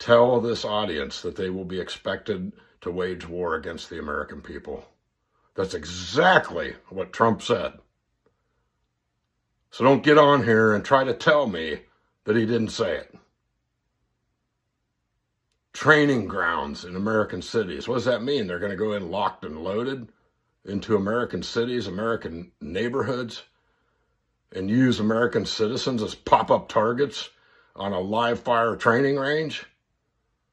tell this audience that they will be expected to wage war against the American people. That's exactly what Trump said. So don't get on here and try to tell me that he didn't say it. Training grounds in American cities. What does that mean? They're going to go in locked and loaded into American cities, American neighborhoods, and use American citizens as pop-up targets on a live fire training range?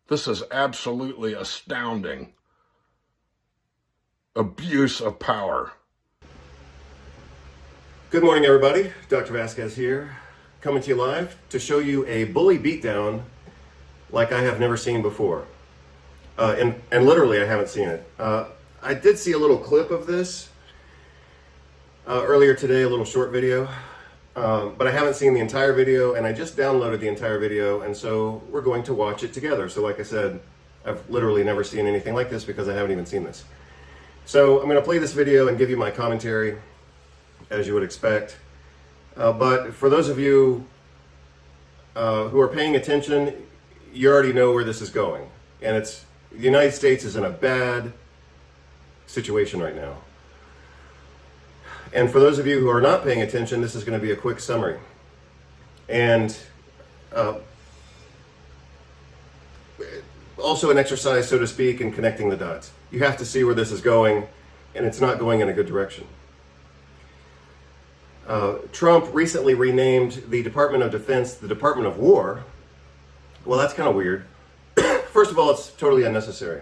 This is absolutely astounding abuse of power. Good morning, everybody. Dr. Vasquez here, coming to you live to show you a bully beatdown like I have never seen before. And literally, I haven't seen it. I did see a little clip of this earlier today, a little short video, but I haven't seen the entire video, and I just downloaded the entire video, and so we're going to watch it together. So like I said, I've literally never seen anything like this because I haven't even seen this. So I'm going to play this video and give you my commentary, as you would expect. But for those of you who are paying attention, you already know where this is going. And it's, the United States is in a bad situation right now. And for those of you who are not paying attention, this is going to be a quick summary. And also an exercise, so to speak, in connecting the dots. You have to see where this is going, and it's not going in a good direction. Trump recently renamed the Department of Defense the Department of War. Well, that's kind of weird. First of all, it's totally unnecessary.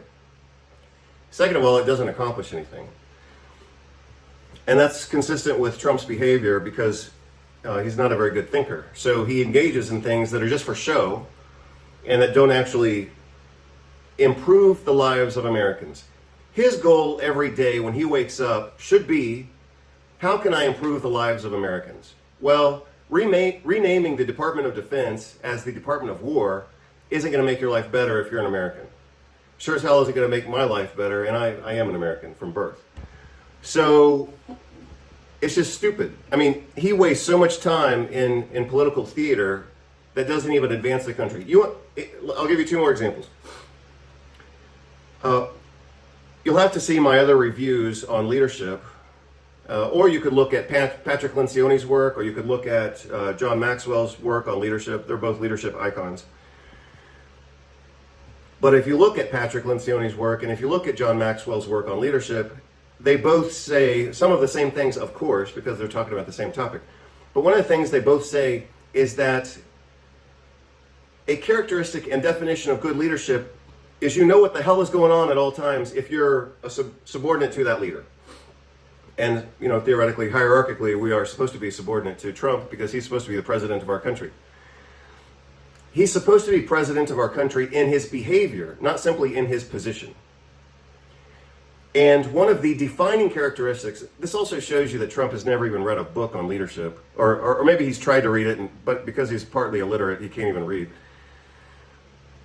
Second of all, it doesn't accomplish anything. And that's consistent with Trump's behavior because he's not a very good thinker. So he engages in things that are just for show and that don't actually improve the lives of Americans. His goal every day when he wakes up should be, how can I improve the lives of Americans? Well, renaming the Department of Defense as the Department of War isn't going to make your life better if you're an American. Sure as hell isn't going to make my life better, and I am an American from birth. So it's just stupid. I mean, he wastes so much time in political theater that doesn't even advance the country. I'll give you two more examples. You'll have to see my other reviews on leadership, or you could look at Patrick Lencioni's work, or you could look at John Maxwell's work on leadership. They're both leadership icons. But if you look at Patrick Lencioni's work, and if you look at John Maxwell's work on leadership, they both say some of the same things, of course, because they're talking about the same topic. But one of the things they both say is that a characteristic and definition of good leadership is you know what the hell is going on at all times if you're a subordinate to that leader. And, you know, theoretically, hierarchically, we are supposed to be subordinate to Trump because he's supposed to be the president of our country. He's supposed to be president of our country in his behavior, not simply in his position. And one of the defining characteristics, this also shows you that Trump has never even read a book on leadership, or maybe he's tried to read it, but because he's partly illiterate, he can't even read.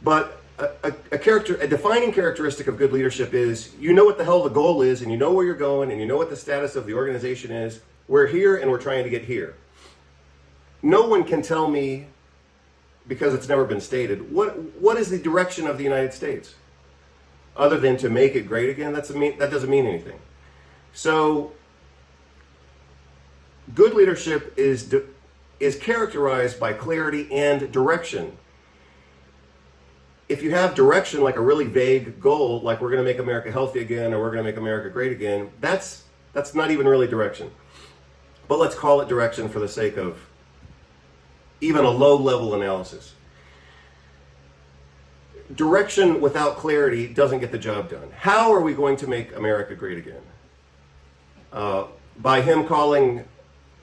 But a defining characteristic of good leadership is you know what the hell the goal is, and you know where you're going, and you know what the status of the organization is. We're here, and we're trying to get here. No one can tell me, because it's never been stated, what is the direction of the United States? Other than to make it great again, that doesn't mean anything. So, good leadership is characterized by clarity and direction. If you have direction, like a really vague goal, like we're going to make America healthy again, or we're going to make America great again, that's not even really direction. But let's call it direction for the sake of even a low-level analysis. Direction without clarity doesn't get the job done. How are we going to make America great again? By him calling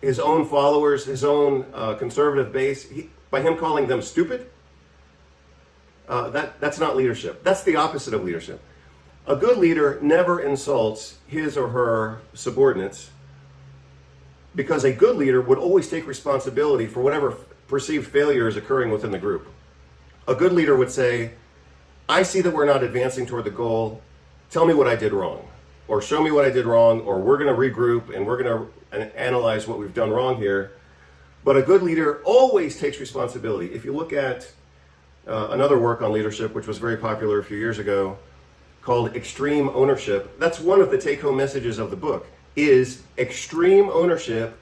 his own followers, his own conservative base, by him calling them stupid? That's not leadership. That's the opposite of leadership. A good leader never insults his or her subordinates, because a good leader would always take responsibility for whatever perceived failure is occurring within the group. A good leader would say, I see that we're not advancing toward the goal. Tell me what I did wrong, or show me what I did wrong, or we're going to regroup and we're going to analyze what we've done wrong here. But a good leader always takes responsibility. If you look at another work on leadership, which was very popular a few years ago, called Extreme Ownership. That's one of the take-home messages of the book, is extreme ownership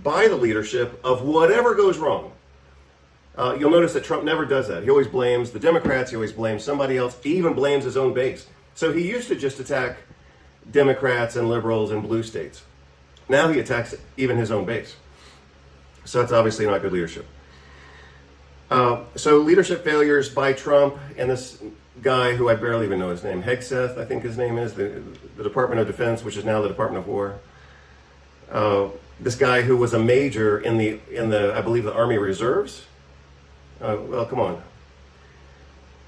by the leadership of whatever goes wrong. You'll notice that Trump never does that. He always blames the Democrats, he always blames somebody else, he even blames his own base. So he used to just attack Democrats and liberals in blue states. Now he attacks even his own base. So that's obviously not good leadership. So leadership failures by Trump and this guy who I barely even know his name, Hegseth, I think his name is, the Department of Defense, which is now the Department of War. This guy who was a major in the I believe the Army Reserves. Well, come on.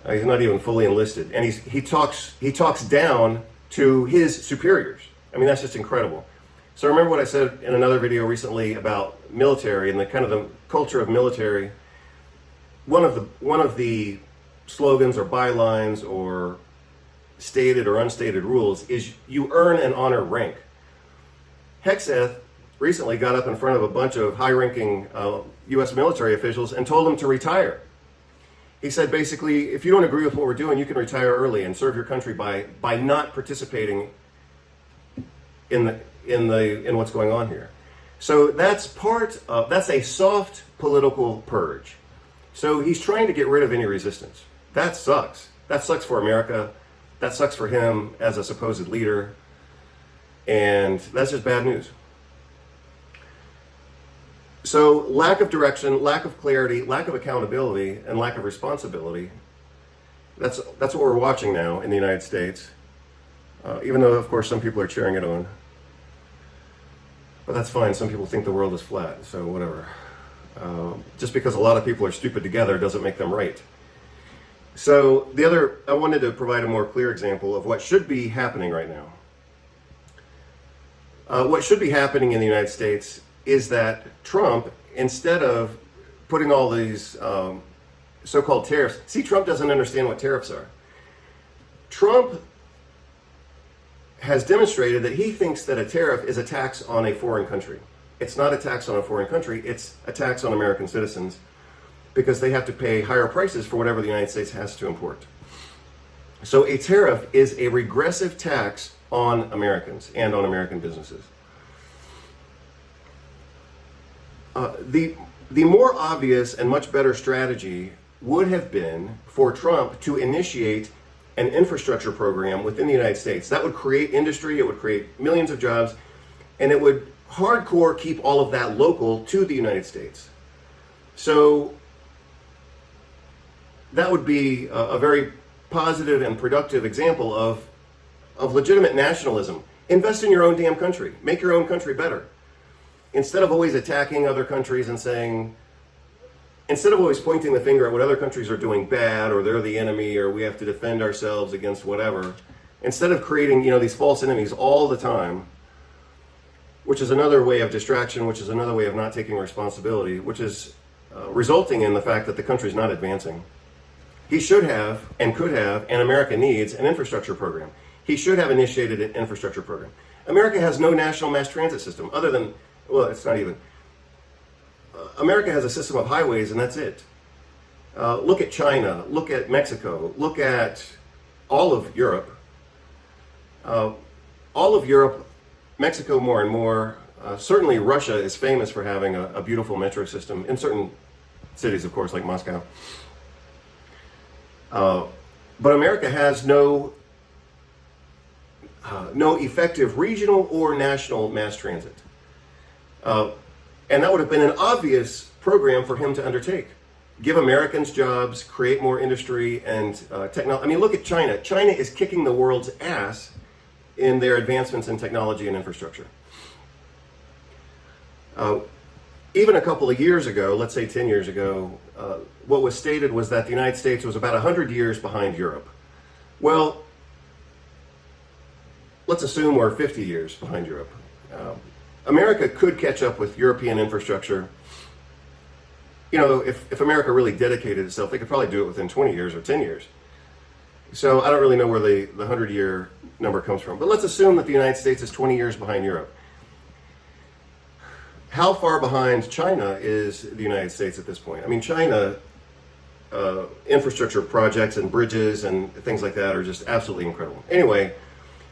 He's not even fully enlisted, and he talks down to his superiors. I mean, that's just incredible. So remember what I said in another video recently about military and the kind of the culture of military. One of the slogans or bylines or stated or unstated rules is you earn and honor rank. Hegseth recently got up in front of a bunch of high-ranking U.S. military officials and told them to retire. He said basically, if you don't agree with what we're doing, you can retire early and serve your country by not participating in what's going on here. So that's a soft political purge. So he's trying to get rid of any resistance. That sucks. That sucks for America. That sucks for him as a supposed leader. And that's just bad news. So lack of direction, lack of clarity, lack of accountability, and lack of responsibility. That's what we're watching now in the United States. Even though, of course, some people are cheering it on. But that's fine. Some people think the world is flat, so whatever. Just because a lot of people are stupid together doesn't make them right. So I wanted to provide a more clear example of what should be happening right now. What should be happening in the United States is that Trump, instead of putting all these so-called tariffs, see, Trump doesn't understand what tariffs are. Trump has demonstrated that he thinks that a tariff is a tax on a foreign country. It's not a tax on a foreign country, it's a tax on American citizens because they have to pay higher prices for whatever the United States has to import. So a tariff is a regressive tax on Americans and on American businesses. The more obvious and much better strategy would have been for Trump to initiate an infrastructure program within the United States. That would create industry, it would create millions of jobs, and it would hardcore keep all of that local to the United States. So that would be a very positive and productive example of legitimate nationalism. Invest in your own damn country. Make your own country better. Instead of always attacking other countries and saying, instead of always pointing the finger at what other countries are doing bad, or they're the enemy, or we have to defend ourselves against whatever, instead of creating, these false enemies all the time, which is another way of distraction, which is another way of not taking responsibility, which is resulting in the fact that the country's not advancing. He should have and could have, and America needs, an infrastructure program. He should have initiated an infrastructure program. America has no national mass transit system other than, well, it's not even. America has a system of highways, and that's it. Look at China, look at Mexico, look at all of Europe. Mexico more and more. Certainly Russia is famous for having a beautiful metro system in certain cities, of course, like Moscow. But America has no effective regional or national mass transit. And that would have been an obvious program for him to undertake. Give Americans jobs, create more industry and technology. I mean, look at China. China is kicking the world's ass in their advancements in technology and infrastructure. Even a couple of years ago, let's say 10 years ago, what was stated was that the United States was about 100 years behind Europe. Well, let's assume we're 50 years behind Europe. America could catch up with European infrastructure. If America really dedicated itself, they could probably do it within 20 years or 10 years. So I don't really know where the 100-year number comes from. But let's assume that the United States is 20 years behind Europe. How far behind China is the United States at this point? I mean, China infrastructure projects and bridges and things like that are just absolutely incredible. Anyway,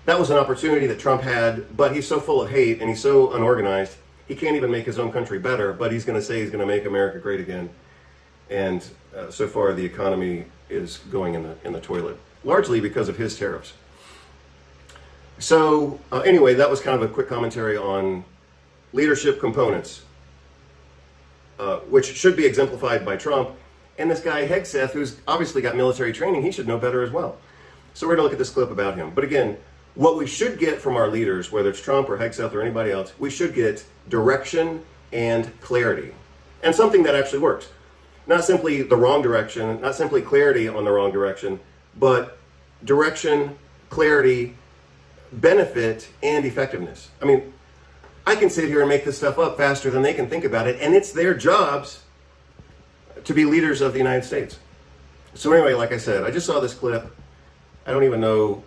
that was an opportunity that Trump had, but he's so full of hate and he's so unorganized, he can't even make his own country better, but he's going to say he's going to make America great again. And so far, the economy is going in the toilet, largely because of his tariffs. So anyway, that was kind of a quick commentary on leadership components, which should be exemplified by Trump. And this guy, Hegseth, who's obviously got military training, he should know better as well. So we're going to look at this clip about him. But again, what we should get from our leaders, whether it's Trump or Hegseth or anybody else, we should get direction and clarity. And something that actually works. Not simply the wrong direction, not simply clarity on the wrong direction, but direction, clarity, benefit, and effectiveness. I mean, I can sit here and make this stuff up faster than they can think about it, and it's their jobs to be leaders of the United States. So anyway, like I said, I just saw this clip. I don't even know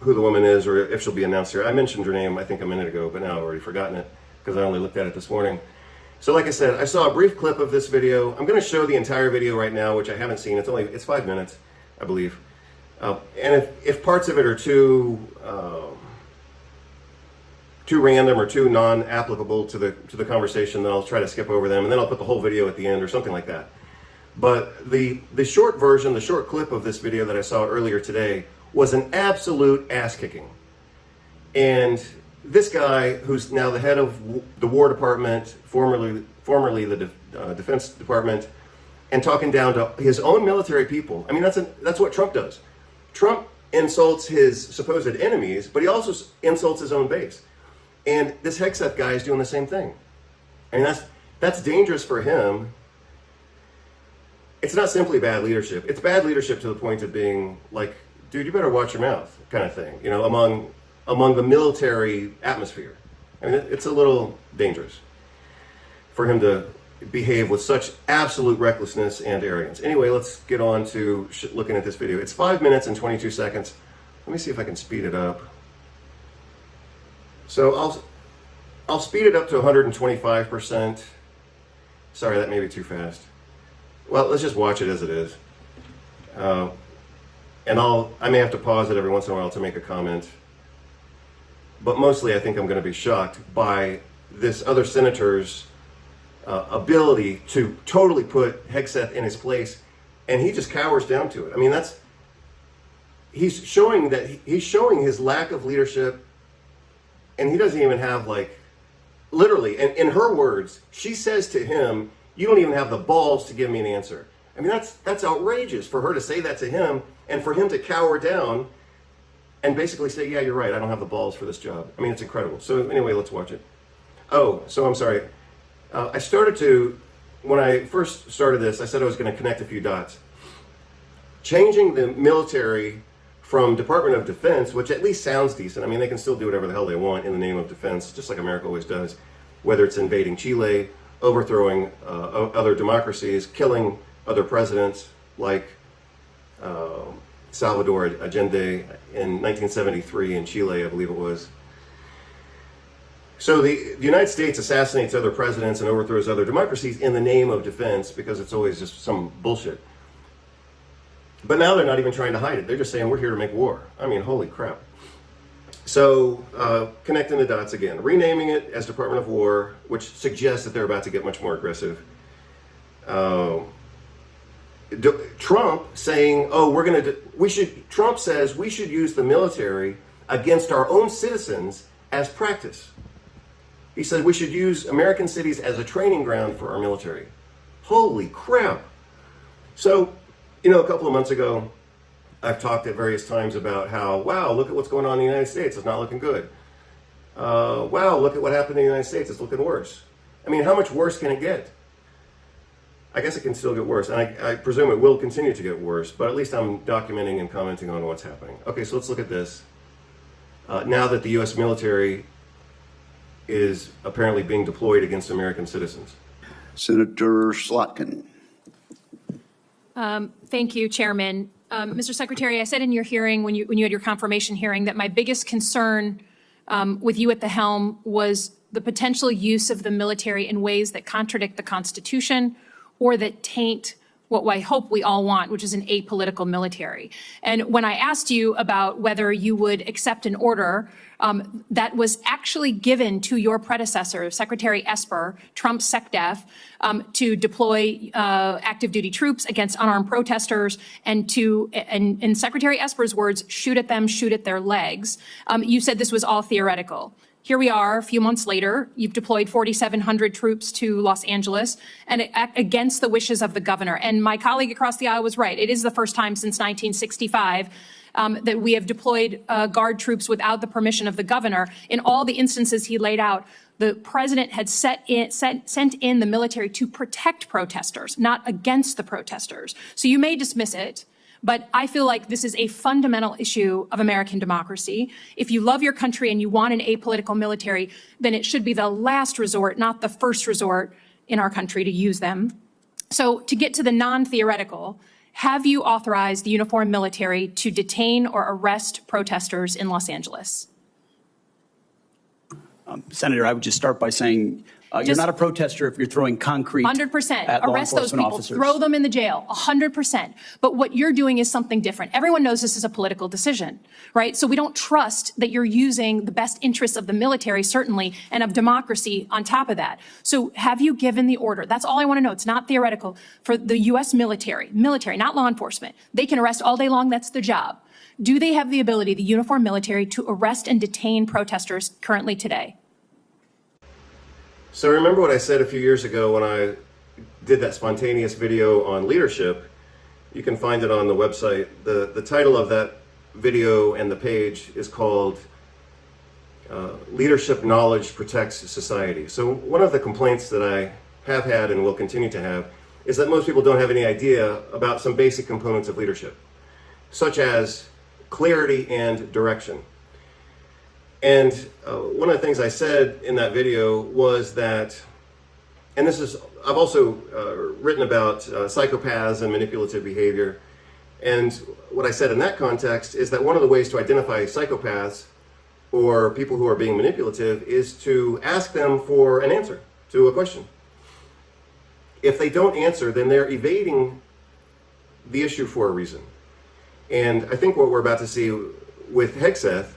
who the woman is or if she'll be announced here. I mentioned her name, I think, a minute ago, but now I've already forgotten it because I only looked at it this morning. So like I said, I saw a brief clip of this video. I'm going to show the entire video right now, which I haven't seen. It's 5 minutes, I believe. And if parts of it are too random or too non-applicable to the conversation, then I'll try to skip over them, and then I'll put the whole video at the end or something like that. But the short version, the short clip of this video that I saw earlier today was an absolute ass-kicking. And this guy, who's now the head of the War Department, formerly the Defense Department, and talking down to his own military people. I mean, that's what Trump does. Trump insults his supposed enemies, but he also insults his own base. And this Hegseth guy is doing the same thing. I mean, that's dangerous for him. It's not simply bad leadership. It's bad leadership to the point of being like, dude, you better watch your mouth, kind of thing, you know, among the military atmosphere. I mean, it's a little dangerous for him to behave with such absolute recklessness and arrogance. Anyway, let's get on to looking at this video. It's 5 minutes and 22 seconds. Let me see if I can speed it up. So I'll speed it up to 125%. Sorry, that may be too fast. Well, let's just watch it as it is. And I may have to pause it every once in a while to make a comment. But mostly I think I'm going to be shocked by this other senator's ability to totally put Hegseth in his place, and he just cowers down to it. I mean, he's showing his lack of leadership, and he doesn't even have, like, literally, and in her words, she says to him, "You don't even have the balls to give me an answer." I mean, that's outrageous for her to say that to him, and for him to cower down and basically say, "Yeah, you're right, I don't have the balls for this job." I mean, it's incredible. So anyway, let's watch it. Oh, so I'm sorry. When I first started this, I said I was going to connect a few dots. Changing the military from Department of Defense, which at least sounds decent. I mean, they can still do whatever the hell they want in the name of defense, just like America always does, whether it's invading Chile, overthrowing other democracies, killing other presidents like Salvador Allende in 1973 in Chile, I believe it was. So the United States assassinates other presidents and overthrows other democracies in the name of defense because it's always just some bullshit. But now they're not even trying to hide it. They're just saying, we're here to make war. I mean, holy crap. So connecting the dots again. Renaming it as Department of War, which suggests that they're about to get much more aggressive. Trump saying, Trump says we should use the military against our own citizens as practice. He said we should use American cities as a training ground for our military. Holy crap. So, you know, a couple of months ago, I've talked at various times about how, wow, look at what's going on in the United States. It's not looking good. Wow, look at what happened in the United States. It's looking worse. I mean, how much worse can it get? I guess it can still get worse, and I presume it will continue to get worse, but at least I'm documenting and commenting on what's happening. Okay, so let's look at this. Now that the U.S. military is apparently being deployed against American citizens. Senator Slotkin. Thank you, Chairman. Mr. Secretary, I said in your hearing, when you had your confirmation hearing, that my biggest concern with you at the helm was the potential use of the military in ways that contradict the Constitution or that taint what I hope we all want, which is an apolitical military. And when I asked you about whether you would accept an order that was actually given to your predecessor, Secretary Esper, Trump's SecDef, to deploy active duty troops against unarmed protesters and to, in Secretary Esper's words, shoot at them, shoot at their legs, you said this was all theoretical. Here we are, a few months later, you've deployed 4,700 troops to Los Angeles and against the wishes of the governor. And my colleague across the aisle was right. It is the first time since 1965 that we have deployed Guard troops without the permission of the governor. In all the instances he laid out, the president had sent in the military to protect protesters, not against the protesters. So you may dismiss it, but I feel like this is a fundamental issue of American democracy. If you love your country and you want an apolitical military, then it should be the last resort, not the first resort in our country to use them. So to get to the non-theoretical, have you authorized the uniformed military to detain or arrest protesters in Los Angeles? Senator, I would just start by saying you're not a protester if you're throwing concrete 100%. at law Arrest those enforcement people. officers. Throw them in the jail. 100%. But what you're doing is something different. Everyone knows this is a political decision, right? So we don't trust that you're using the best interests of the military, certainly, and of democracy on top of that. So have you given the order? That's all I want to know. It's not theoretical. For the U.S. military, not law enforcement. They can arrest all day long. That's their job. Do they have the ability, the uniformed military, to arrest and detain protesters currently today? So remember what I said a few years ago when I did that spontaneous video on leadership? You can find it on the website. The title of that video and the page is called Leadership Knowledge Protects Society. So one of the complaints that I have had and will continue to have is that most people don't have any idea about some basic components of leadership, such as clarity and direction. And one of the things I said in that video was that, and this is, I've also written about psychopaths and manipulative behavior. And what I said in that context is that one of the ways to identify psychopaths or people who are being manipulative is to ask them for an answer to a question. If they don't answer, then they're evading the issue for a reason. And I think what we're about to see with Hegseth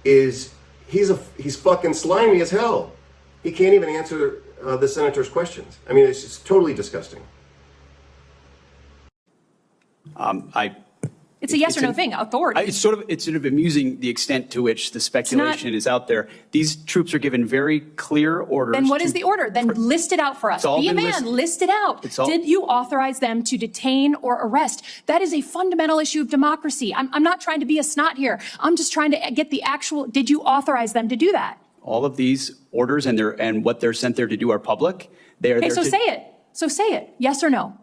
is he's fucking slimy as hell. He can't even answer the senator's questions. I mean, it's just totally disgusting. It's a yes or no thing. Authority. It's sort of amusing the extent to which the speculation is out there. These troops are given very clear orders. Then what is the order? Then list it out for us. Be a man, list it out. Did you authorize them to detain or arrest? That is a fundamental issue of democracy. I'm not trying to be a snot here. I'm just trying to get the actual, did you authorize them to do that? All of these orders and what they're sent there to do are public. They are Okay, there so say it. So say it. Yes or no?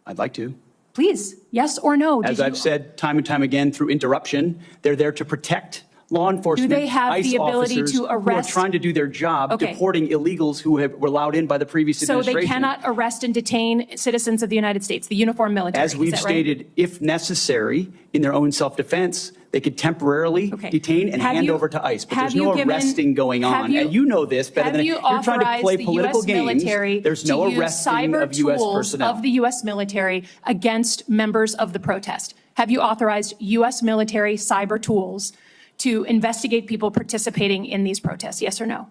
I'd like to. Please, yes or no? As I've said time and time again through interruption, they're there to protect law enforcement. Do they have ICE the ability officers to arrest? who are trying to do their job, deporting illegals who were allowed in by the previous administration. So they cannot arrest and detain citizens of the United States, the uniformed military. As we've stated, if necessary, in their own self-defense, they could temporarily detain and hand over to ICE. But there's no arresting going on. And you know this better than you're trying to play political games. There's no arresting of U.S. personnel. Of the U.S. military against members of the protest. Have you authorized U.S. military cyber tools to investigate people participating in these protests? Yes or no?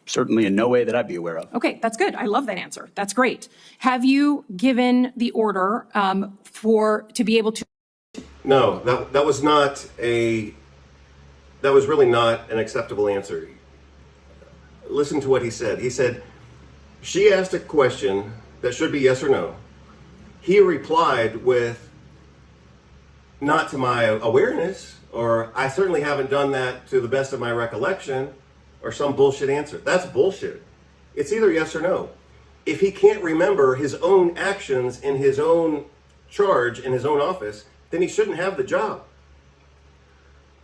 Certainly in no way that I'd be aware of. Okay, that's good. I love that answer. That's great. Have you given the order to be able to? No, that was really not an acceptable answer. Listen to what he said. He said, she asked a question that should be yes or no. He replied with, not to my awareness, or I certainly haven't done that to the best of my recollection, or some bullshit answer. That's bullshit. It's either yes or no. If he can't remember his own actions in his own charge in his own office, then he shouldn't have the job.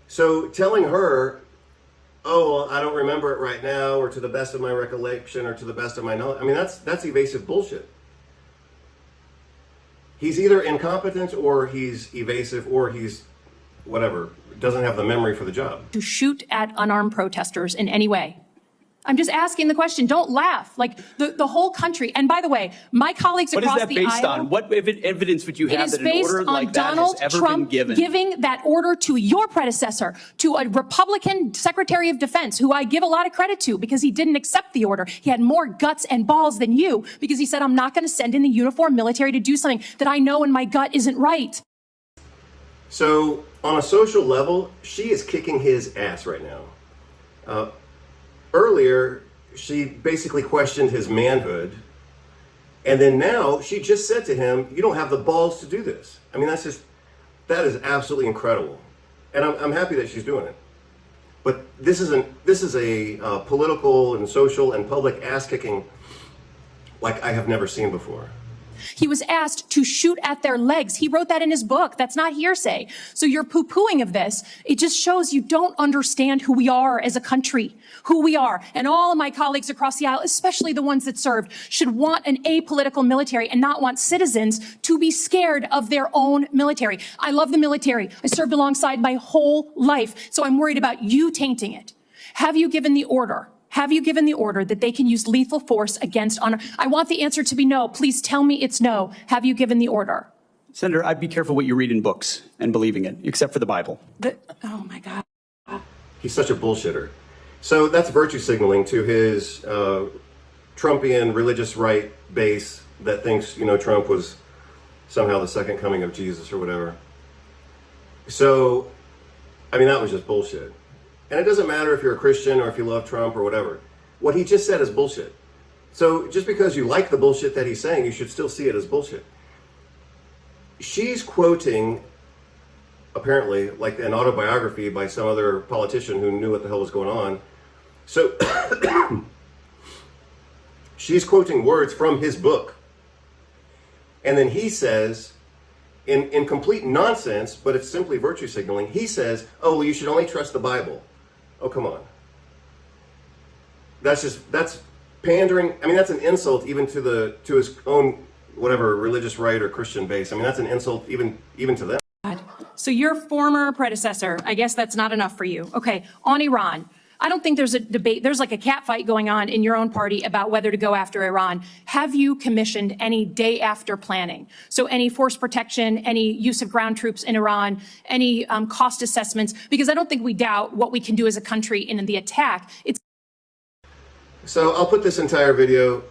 So telling her, oh, well, I don't remember it right now, or to the best of my recollection, or to the best of my knowledge, I mean, that's evasive bullshit. He's either incompetent, or he's evasive, or he's whatever, doesn't have the memory for the job. To shoot at unarmed protesters in any way? I'm just asking the question. Don't laugh. Like the whole country. And by the way, my colleagues across the aisle. What is that based on? What evidence would you have that an order like that has ever been given? Giving that order to your predecessor, to a Republican Secretary of Defense, who I give a lot of credit to because he didn't accept the order. He had more guts and balls than you because he said, I'm not going to send in the uniformed military to do something that I know in my gut isn't right. So on a social level, she is kicking his ass right now. Earlier, she basically questioned his manhood. And then now she just said to him, you don't have the balls to do this. I mean, that is absolutely incredible. And I'm happy that she's doing it. But this is a political and social and public ass kicking like I have never seen before. He was asked to shoot at their legs. He wrote that in his book. That's not hearsay. So your poo-pooing of this, it just shows you don't understand who we are as a country, who we are. And all of my colleagues across the aisle, especially the ones that served, should want an apolitical military and not want citizens to be scared of their own military. I love the military. I served alongside my whole life. So I'm worried about you tainting it. Have you given the order? Have you given the order that they can use lethal force against honor? I want the answer to be no. Please tell me it's no. Have you given the order? Senator, I'd be careful what you read in books and believing it, except for the Bible. Oh, my God. He's such a bullshitter. So that's virtue signaling to his Trumpian religious right base that thinks, Trump was somehow the second coming of Jesus or whatever. So, I mean, that was just bullshit. And it doesn't matter if you're a Christian or if you love Trump or whatever. What he just said is bullshit. So just because you like the bullshit that he's saying, you should still see it as bullshit. She's quoting, apparently, like an autobiography by some other politician who knew what the hell was going on. So she's quoting words from his book. And then he says, in complete nonsense, but it's simply virtue signaling, he says, oh, well, you should only trust the Bible. Oh, come on. That's pandering. I mean, that's an insult even to his own, whatever, religious right or Christian base. I mean, that's an insult even to them. So your former predecessor, I guess that's not enough for you. Okay, on Iran. I don't think there's a debate. There's like a cat fight going on in your own party about whether to go after Iran. Have you commissioned any day after planning? So any force protection, any use of ground troops in Iran, any cost assessments? Because I don't think we doubt what we can do as a country in the attack. So I'll put this entire video,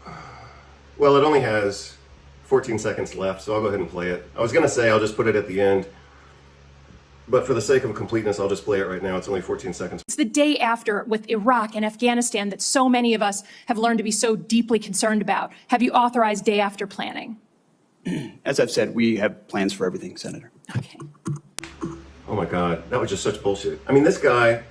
well, it only has 14 seconds left, so I'll go ahead and play it. I was going to say I'll just put it at the end. But for the sake of completeness, I'll just play it right now. It's only 14 seconds. It's the day after with Iraq and Afghanistan that so many of us have learned to be so deeply concerned about. Have you authorized day after planning? As I've said, we have plans for everything, Senator. Okay. Oh my God, that was just such bullshit. I mean, this guy,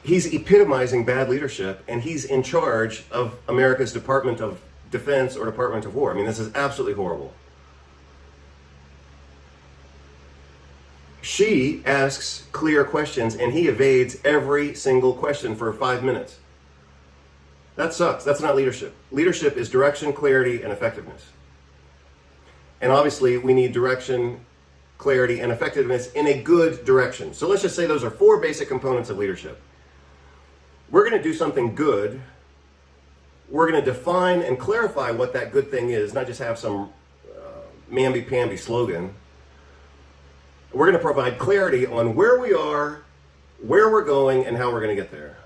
he's epitomizing bad leadership, and he's in charge of America's Department of Defense or Department of War. I mean, this is absolutely horrible. She asks clear questions, and he evades every single question for 5 minutes. That sucks. That's not leadership. Leadership is direction, clarity, and effectiveness. And obviously, we need direction, clarity, and effectiveness in a good direction. So let's just say those are 4 basic components of leadership. We're going to do something good. We're going to define and clarify what that good thing is, not just have some mamby-pamby slogan. We're going to provide clarity on where we are, where we're going, and how we're going to get there.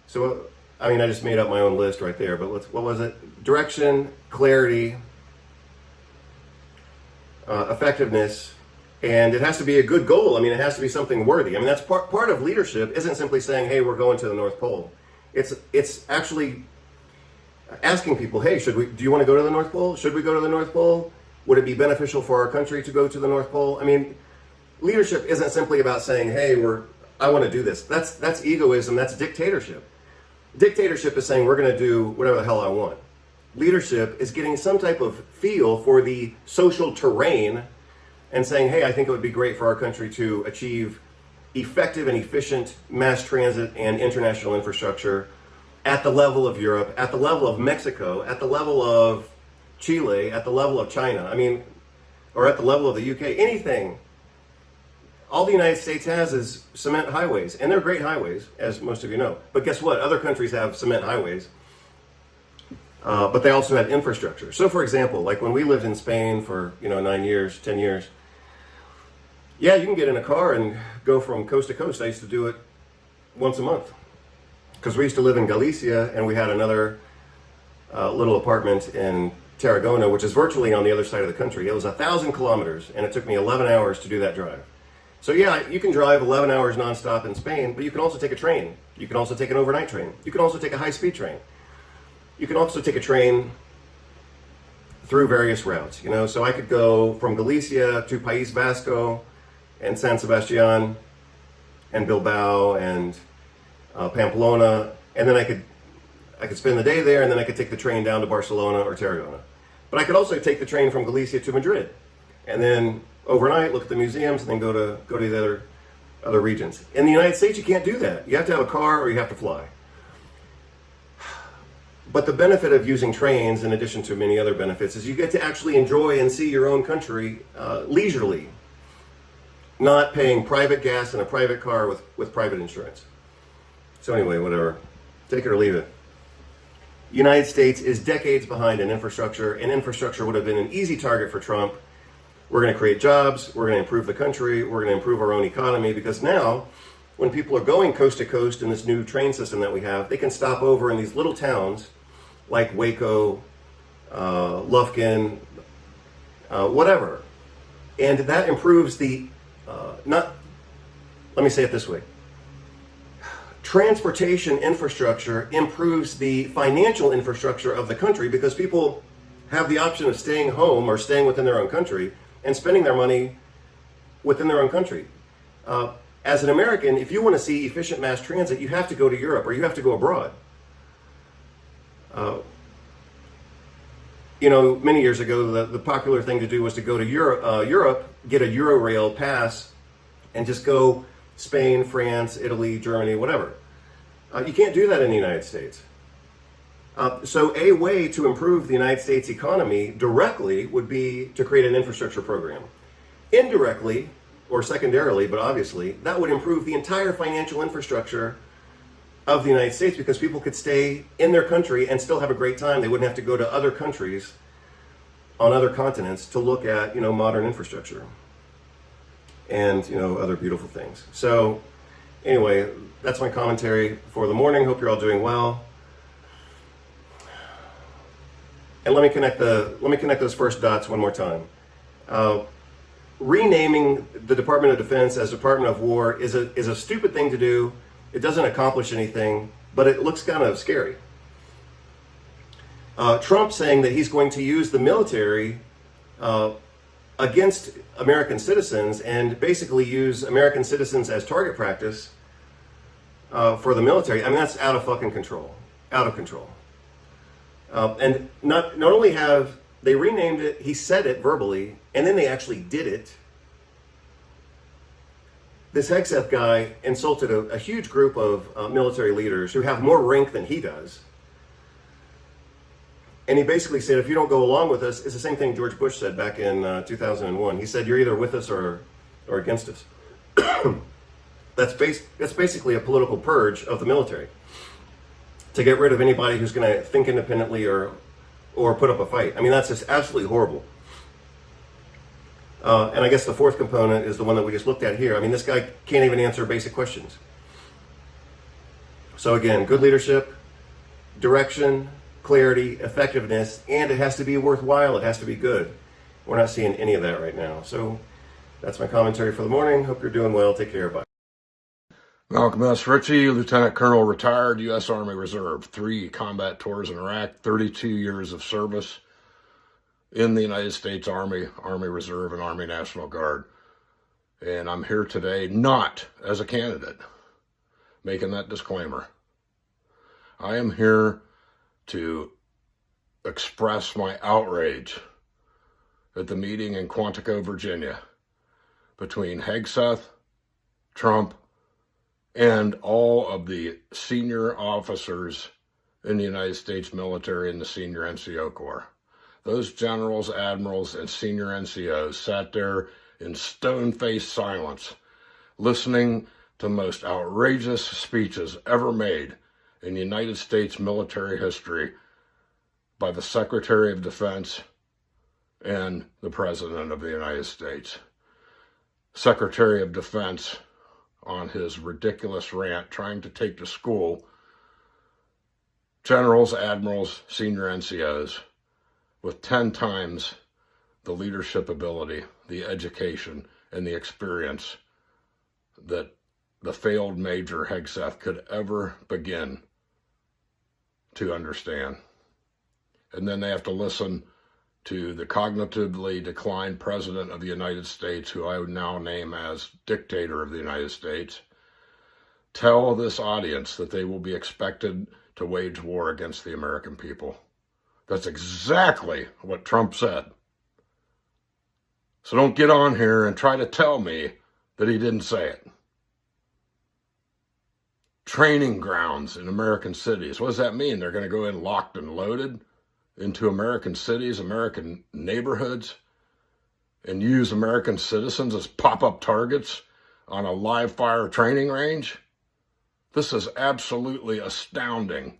So, I mean, I just made up my own list right there, but what was it? Direction, clarity, effectiveness, and it has to be a good goal. I mean, it has to be something worthy. I mean, that's part of leadership isn't simply saying, hey, we're going to the North Pole. It's actually asking people, hey, do you want to go to the North Pole? Should we go to the North Pole? Would it be beneficial for our country to go to the North Pole? I mean, leadership isn't simply about saying, hey, I want to do this. That's egoism. That's dictatorship. Dictatorship is saying we're going to do whatever the hell I want. Leadership is getting some type of feel for the social terrain and saying, hey, I think it would be great for our country to achieve effective and efficient mass transit and international infrastructure at the level of Europe, at the level of Mexico, at the level of Chile, at the level of China, I mean, or at the level of the UK, anything All the United States has is cement highways, and they're great highways, as most of you know. But guess what? Other countries have cement highways, but they also have infrastructure. So, for example, like when we lived in Spain for 9 years, 10 years, yeah, you can get in a car and go from coast to coast. I used to do it once a month because we used to live in Galicia, and we had another little apartment in Tarragona, which is virtually on the other side of the country. It was 1,000 kilometers, and it took me 11 hours to do that drive. So yeah, you can drive 11 hours nonstop in Spain, but you can also take a train. You can also take an overnight train. You can also take a high-speed train. You can also take a train through various routes, So I could go from Galicia to País Vasco and San Sebastián and Bilbao and Pamplona, and then I could spend the day there, and then I could take the train down to Barcelona or Tarragona. But I could also take the train from Galicia to Madrid, and then overnight look at the museums, and then go to the other regions. In the United States, you can't do that. You have to have a car or you have to fly. But the benefit of using trains, in addition to many other benefits, is you get to actually enjoy and see your own country leisurely, not paying private gas in a private car with private insurance. So anyway, whatever. Take it or leave it. United States is decades behind in infrastructure, and infrastructure would have been an easy target for Trump. We're going to create jobs, we're going to improve the country, we're going to improve our own economy, because now, when people are going coast to coast in this new train system that we have, they can stop over in these little towns like Waco, Lufkin, whatever. And that improves let me say it this way. Transportation infrastructure improves the financial infrastructure of the country, because people have the option of staying home or staying within their own country and spending their money within their own country. As an American, if you want to see efficient mass transit, you have to go to Europe or you have to go abroad. Many years ago, the popular thing to do was to go to Europe, get a Eurail pass, and just go Spain, France, Italy, Germany, whatever. You can't do that in the United States. So a way to improve the United States economy directly would be to create an infrastructure program. Indirectly, or secondarily, but obviously, that would improve the entire financial infrastructure of the United States, because people could stay in their country and still have a great time. They wouldn't have to go to other countries on other continents to look at, modern infrastructure and, other beautiful things. So anyway, that's my commentary for the morning. Hope you're all doing well. And let me connect those first dots one more time. Renaming the Department of Defense as Department of War is a stupid thing to do. It doesn't accomplish anything, but it looks kind of scary. Trump saying that he's going to use the military against American citizens and basically use American citizens as target practice for the military. I mean, that's out of fucking control. Out of control. And not only have they renamed it, he said it verbally, and then they actually did it. This Hegseth guy insulted a huge group of military leaders who have more rank than he does. And he basically said, if you don't go along with us, it's the same thing George Bush said back in 2001. He said, you're either with us or against us. That's basically a political purge of the military, to get rid of anybody who's going to think independently or put up a fight. I mean, that's just absolutely horrible. And I guess the fourth component is the one that we just looked at here. I mean, this guy can't even answer basic questions. So again, good leadership, direction, clarity, effectiveness, and it has to be worthwhile. It has to be good. We're not seeing any of that right now. So that's my commentary for the morning. Hope you're doing well. Take care. Bye. Malcolm S. Ritchie, Lieutenant Colonel, retired, U.S. Army Reserve, 3 combat tours in Iraq, 32 years of service in the United States Army, Army Reserve, and Army National Guard. And I'm here today not as a candidate, making that disclaimer. I am here to express my outrage at the meeting in Quantico, Virginia, between Hegseth, Trump, and all of the senior officers in the United States military and the senior NCO Corps. Those generals, admirals, and senior NCOs sat there in stone-faced silence listening to the most outrageous speeches ever made in United States military history by the Secretary of Defense and the President of the United States. Secretary of Defense on his ridiculous rant trying to take to school generals, admirals, senior NCOs with 10 times the leadership ability, the education, and the experience that the failed Major Hegseth could ever begin to understand. And then they have to listen to the cognitively declined President of the United States, who I would now name as Dictator of the United States, tell this audience that they will be expected to wage war against the American people. That's exactly what Trump said. So don't get on here and try to tell me that he didn't say it. Training grounds in American cities. What does that mean? They're going to go in locked and loaded into American cities, American neighborhoods, and use American citizens as pop-up targets on a live fire training range? This is absolutely astounding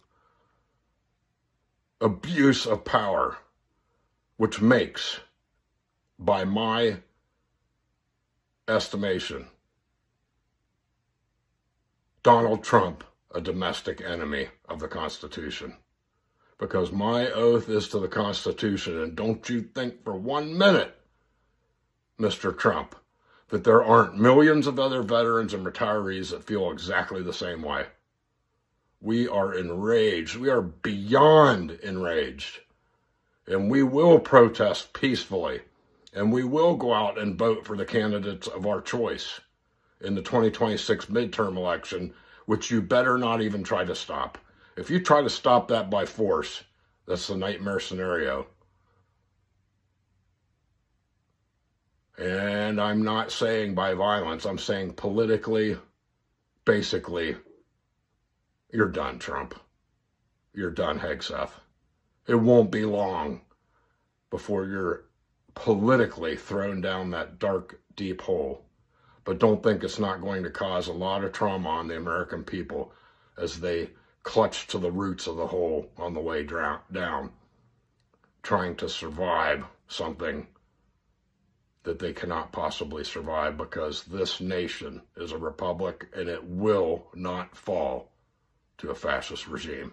abuse of power, which makes, by my estimation, Donald Trump a domestic enemy of the Constitution. Because my oath is to the Constitution, and don't you think for 1 minute, Mr. Trump, that there aren't millions of other veterans and retirees that feel exactly the same way. We are enraged. We are beyond enraged. And we will protest peacefully. And we will go out and vote for the candidates of our choice in the 2026 midterm election, which you better not even try to stop. If you try to stop that by force, that's the nightmare scenario. And I'm not saying by violence, I'm saying politically, basically, you're done, Trump. You're done, Hegseth. It won't be long before you're politically thrown down that dark, deep hole. But don't think it's not going to cause a lot of trauma on the American people as they clutch to the roots of the hole on the way down, trying to survive something that they cannot possibly survive, because this nation is a republic and it will not fall to a fascist regime.